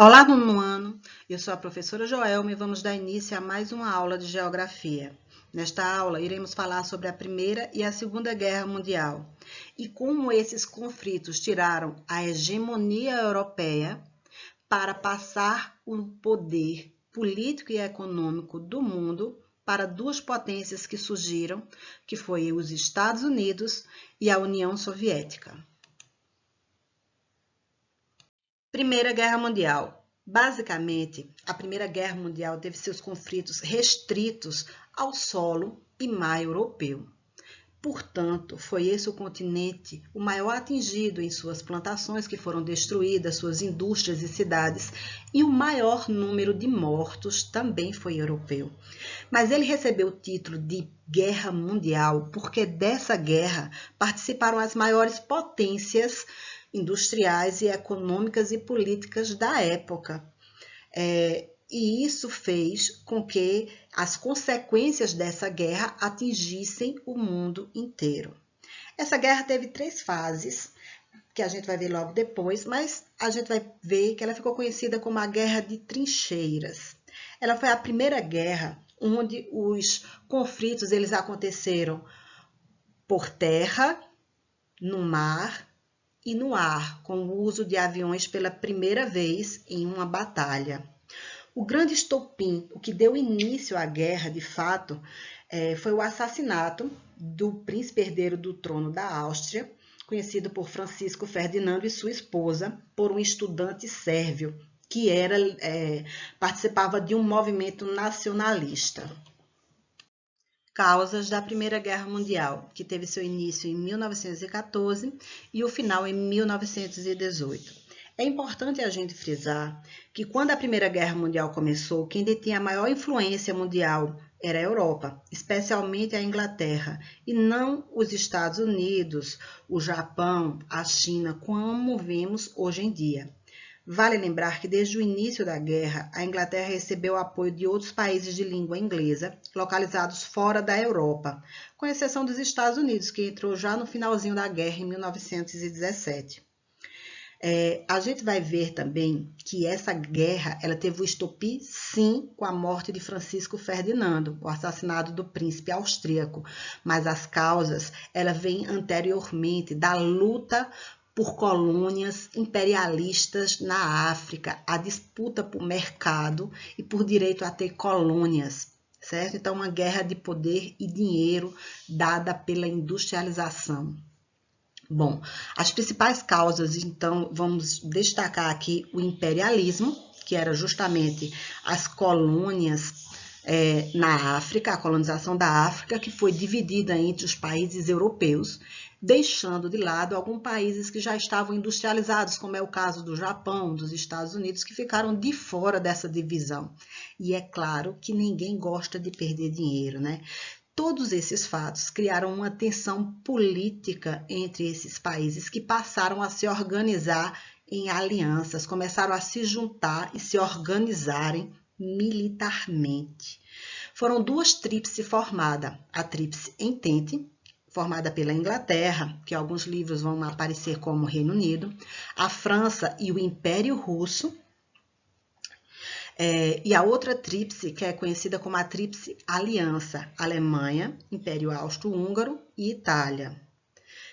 Olá, nono ano. Eu sou a professora Joelma e vamos dar início a mais uma aula de Geografia. Nesta aula, iremos falar sobre a Primeira e a Segunda Guerra Mundial e como esses conflitos tiraram a hegemonia europeia para passar o poder político e econômico do mundo para duas potências que surgiram, que foi os Estados Unidos e a União Soviética. Primeira Guerra Mundial. Basicamente, a Primeira Guerra Mundial teve seus conflitos restritos ao solo e mar europeu. Portanto, foi esse o continente o maior atingido em suas plantações que foram destruídas, suas indústrias e cidades, e o maior número de mortos também foi europeu. Mas ele recebeu o título de Guerra Mundial porque dessa guerra participaram as maiores potências industriais e econômicas e políticas da época. E isso fez com que as consequências dessa guerra atingissem o mundo inteiro. Essa guerra teve 3 fases, que a gente vai ver logo depois, mas a gente vai ver que ela ficou conhecida como a Guerra de Trincheiras. Ela foi a primeira guerra onde os conflitos eles aconteceram por terra, no mar e no ar, com o uso de aviões pela primeira vez em uma batalha. O grande estopim, o que deu início à guerra, de fato, foi o assassinato do príncipe herdeiro do trono da Áustria, conhecido por Francisco Ferdinando e sua esposa, por um estudante sérvio, que participava de um movimento nacionalista. Causas da Primeira Guerra Mundial, que teve seu início em 1914 e o final em 1918. É importante a gente frisar que quando a Primeira Guerra Mundial começou, quem detinha a maior influência mundial era a Europa, especialmente a Inglaterra, e não os Estados Unidos, o Japão, a China, como vemos hoje em dia. Vale lembrar que desde o início da guerra, a Inglaterra recebeu apoio de outros países de língua inglesa, localizados fora da Europa, com exceção dos Estados Unidos, que entrou já no finalzinho da guerra, em 1917. A gente vai ver também que essa guerra ela teve o estopim, sim, com a morte de Francisco Ferdinando, o assassinato do príncipe austríaco, mas as causas ela vêm anteriormente da luta por colônias imperialistas na África, a disputa por mercado e por direito a ter colônias, certo? Então, uma guerra de poder e dinheiro dada pela industrialização. Bom, as principais causas, então, vamos destacar aqui o imperialismo, que era justamente as colônias na África, a colonização da África, que foi dividida entre os países europeus, deixando de lado alguns países que já estavam industrializados, como é o caso do Japão, dos Estados Unidos, que ficaram de fora dessa divisão. E é claro que ninguém gosta de perder dinheiro, né? Todos esses fatos criaram uma tensão política entre esses países que passaram a se organizar em alianças, começaram a se juntar e se organizarem militarmente. Foram 2 tríplices formadas, a Tríplice Entente, formada pela Inglaterra, que alguns livros vão aparecer como Reino Unido, a França e o Império Russo, e a outra tríplice, que é conhecida como a Tríplice Aliança, Alemanha, Império Austro-Húngaro e Itália,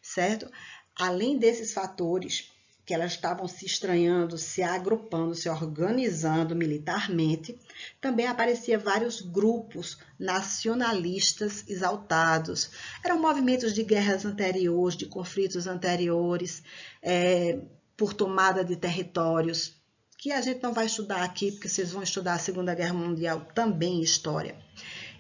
certo? Além desses fatores, que elas estavam se estranhando, se agrupando, se organizando militarmente, também apareciam vários grupos nacionalistas exaltados. Eram movimentos de guerras anteriores, de conflitos anteriores, por tomada de territórios, que a gente não vai estudar aqui, porque vocês vão estudar a Segunda Guerra Mundial também em História.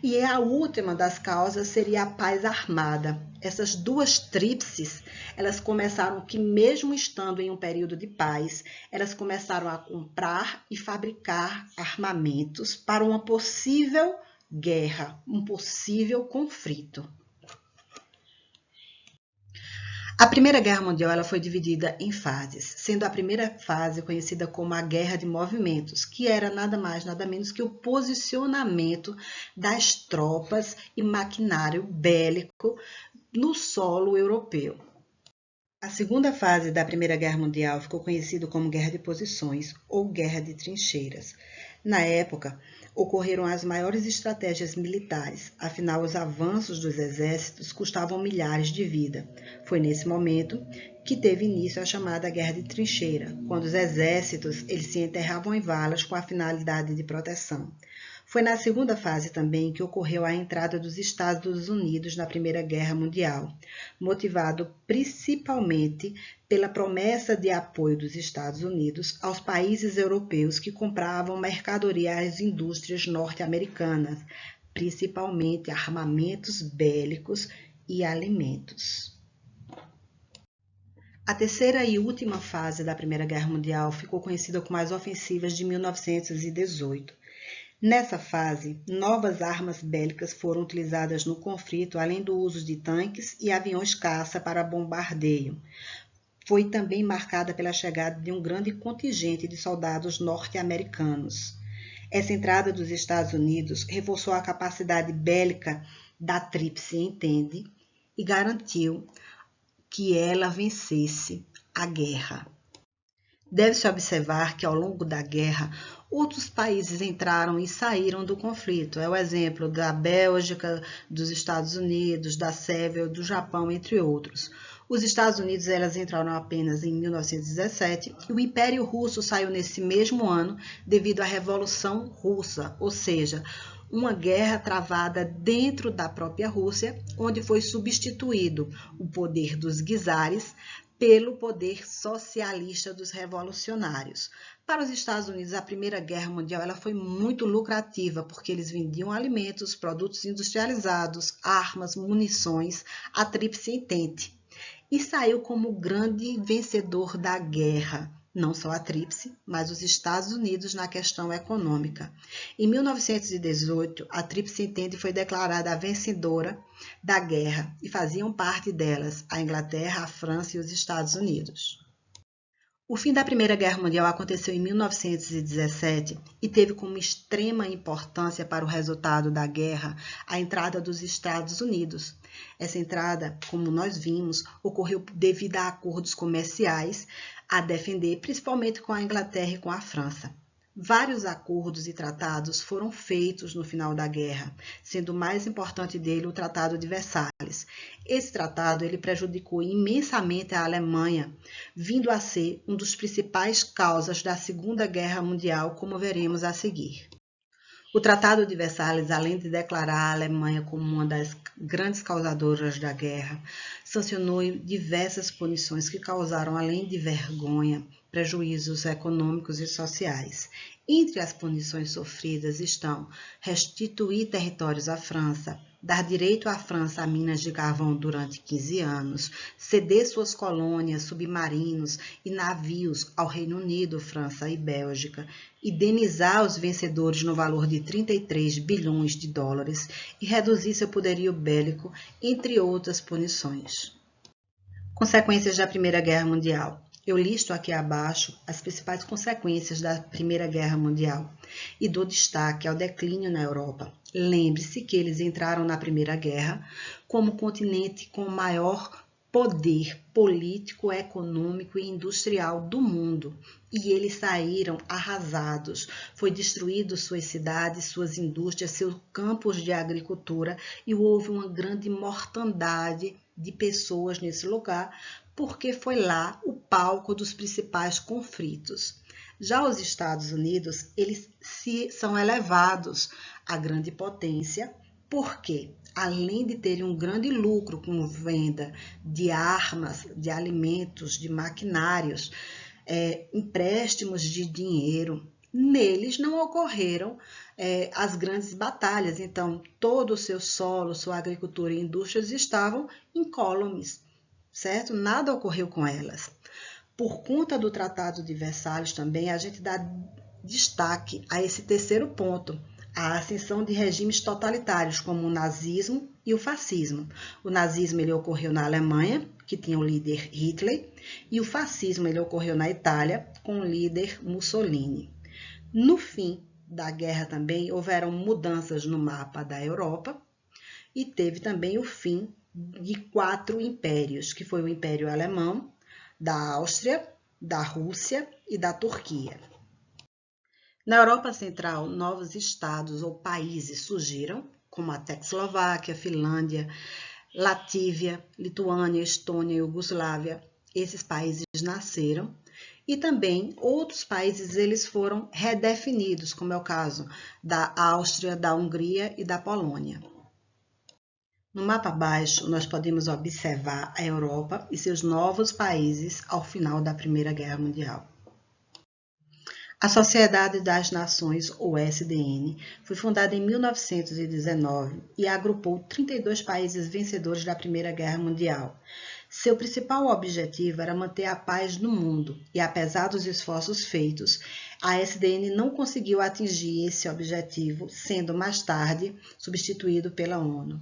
E a última das causas seria a paz armada. Essas 2 tríplices, elas começaram que mesmo estando em um período de paz, elas começaram a comprar e fabricar armamentos para uma possível guerra, um possível conflito. A Primeira Guerra Mundial ela foi dividida em fases, sendo a primeira fase conhecida como a Guerra de Movimentos, que era nada mais, nada menos que o posicionamento das tropas e maquinário bélico no solo europeu. A segunda fase da Primeira Guerra Mundial ficou conhecida como Guerra de Posições ou Guerra de Trincheiras. Na época, ocorreram as maiores estratégias militares, afinal os avanços dos exércitos custavam milhares de vidas. Foi nesse momento que teve início a chamada Guerra de Trincheira, quando os exércitos eles se enterravam em valas com a finalidade de proteção. Foi na segunda fase também que ocorreu a entrada dos Estados Unidos na Primeira Guerra Mundial, motivado principalmente pela promessa de apoio dos Estados Unidos aos países europeus que compravam mercadoria às indústrias norte-americanas, principalmente armamentos bélicos e alimentos. A terceira e última fase da Primeira Guerra Mundial ficou conhecida como as ofensivas de 1918. Nessa fase, novas armas bélicas foram utilizadas no conflito, além do uso de tanques e aviões caça para bombardeio. Foi também marcada pela chegada de um grande contingente de soldados norte-americanos. Essa entrada dos Estados Unidos reforçou a capacidade bélica da Tríplice Entente e garantiu que ela vencesse a guerra. Deve-se observar que, ao longo da guerra, outros países entraram e saíram do conflito. É o exemplo da Bélgica, dos Estados Unidos, da Sérvia, do Japão, entre outros. Os Estados Unidos elas entraram apenas em 1917 e o Império Russo saiu nesse mesmo ano devido à Revolução Russa, ou seja, uma guerra travada dentro da própria Rússia, onde foi substituído o poder dos czares pelo poder socialista dos revolucionários. Para os Estados Unidos, a Primeira Guerra Mundial ela foi muito lucrativa, porque eles vendiam alimentos, produtos industrializados, armas, munições, a Tríplice Entente. E saiu como grande vencedor da guerra, não só a Tríplice, mas os Estados Unidos na questão econômica. Em 1918, a Tríplice Entente foi declarada a vencedora da guerra e faziam parte delas a Inglaterra, a França e os Estados Unidos. O fim da Primeira Guerra Mundial aconteceu em 1917 e teve como extrema importância para o resultado da guerra a entrada dos Estados Unidos. Essa entrada, como nós vimos, ocorreu devido a acordos comerciais a defender, principalmente com a Inglaterra e com a França. Vários acordos e tratados foram feitos no final da guerra, sendo o mais importante dele o Tratado de Versalhes. Esse tratado ele prejudicou imensamente a Alemanha, vindo a ser um dos principais causas da Segunda Guerra Mundial, como veremos a seguir. O Tratado de Versalhes, além de declarar a Alemanha como uma das grandes causadoras da guerra, sancionou diversas punições que causaram, além de vergonha, prejuízos econômicos e sociais. Entre as punições sofridas estão restituir territórios à França, dar direito à França a minas de carvão durante 15 anos, ceder suas colônias, submarinos e navios ao Reino Unido, França e Bélgica, indenizar os vencedores no valor de 33 bilhões de dólares e reduzir seu poderio bélico, entre outras punições. Consequências da Primeira Guerra Mundial. Eu listo aqui abaixo as principais consequências da Primeira Guerra Mundial e dou destaque ao declínio na Europa. Lembre-se que eles entraram na Primeira Guerra como continente com o maior poder político, econômico e industrial do mundo. E eles saíram arrasados. Foi destruído suas cidades, suas indústrias, seus campos de agricultura e houve uma grande mortandade de pessoas nesse lugar, porque foi lá o palco dos principais conflitos. Já os Estados Unidos, eles são elevados à grande potência, porque além de terem um grande lucro com venda de armas, de alimentos, de maquinários, empréstimos de dinheiro, neles não ocorreram as grandes batalhas. Então, todo o seu solo, sua agricultura e indústrias estavam incólumes, certo? Nada ocorreu com elas. Por conta do Tratado de Versalhes também, a gente dá destaque a esse terceiro ponto, a ascensão de regimes totalitários, como o nazismo e o fascismo. O nazismo ele ocorreu na Alemanha, que tinha o líder Hitler, e o fascismo ele ocorreu na Itália, com o líder Mussolini. No fim da guerra também houveram mudanças no mapa da Europa e teve também o fim de 4 impérios, que foi o Império Alemão, da Áustria, da Rússia e da Turquia. Na Europa Central, novos estados ou países surgiram, como a Tchecoslováquia, Finlândia, Latívia, Lituânia, Estônia e Iugoslávia. Esses países nasceram e também outros países eles foram redefinidos, como é o caso da Áustria, da Hungria e da Polônia. No mapa abaixo, nós podemos observar a Europa e seus novos países ao final da Primeira Guerra Mundial. A Sociedade das Nações, ou SDN, foi fundada em 1919 e agrupou 32 países vencedores da Primeira Guerra Mundial. Seu principal objetivo era manter a paz no mundo e, apesar dos esforços feitos, a SDN não conseguiu atingir esse objetivo, sendo mais tarde substituído pela ONU.